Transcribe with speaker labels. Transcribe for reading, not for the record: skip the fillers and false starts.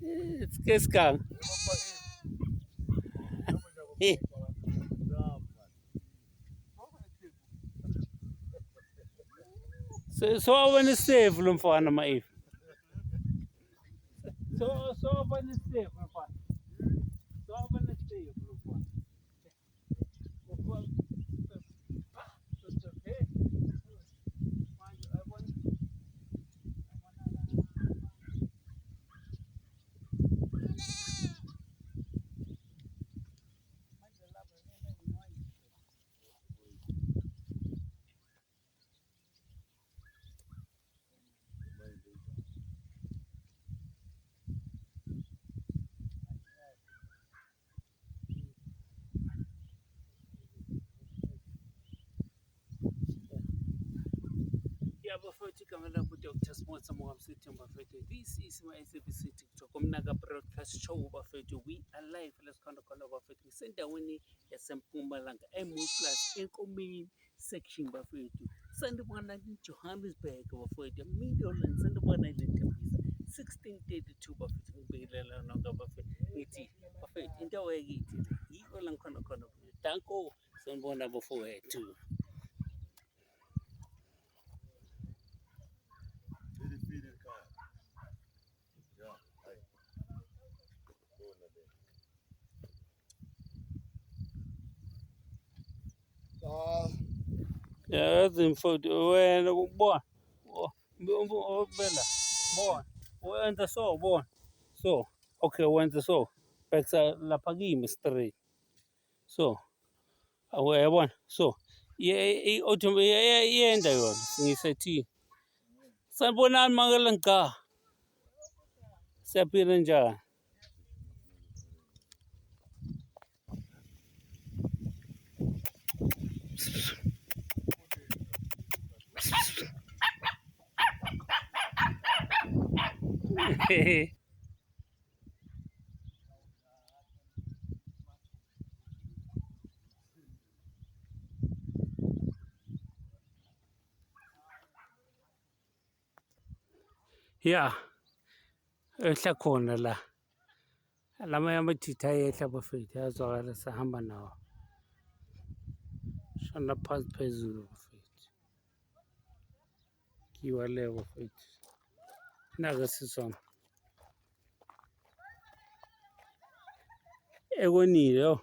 Speaker 1: It's Keskang. So when it's safe, lumfana maif. So when it's safe, lumfana. So when it's safe, lumfana. Yeah, bafowethu igama lami uDr Small Samwamsitho bafowethu. This is my SABC TikTok umnaka broadcast show bafowethu. We are live lesikhona bafowethu. Sendaweni yaseMpumalanga eMuplus enkomeni section bafowethu. Sandibona Johannesburg bafowethu. Middleland sandibona iLentembisa 1632 bafowethu. Ngibikelela nonke bafowethu. Ngithi bafowethu into yakithi yiko la ngikhona bafowethu. Danko sanibona bafowethu. Yeah, that's info. When born, Bella, born. When the so born. So, okay, when the so. Pexa la pagi mystery. So, away one. So, yeah, ultimately, yeah, and I was. Ni say tea. San bonan mangalanka. Sapiranja. Yeah, ehla khona la. Lama yamathitha ehla bafethu yazwakala sahamba nawo. Shona phansi phezulu bafethu. Kiwa le bafethu. Naka sisona. Ekonile yo.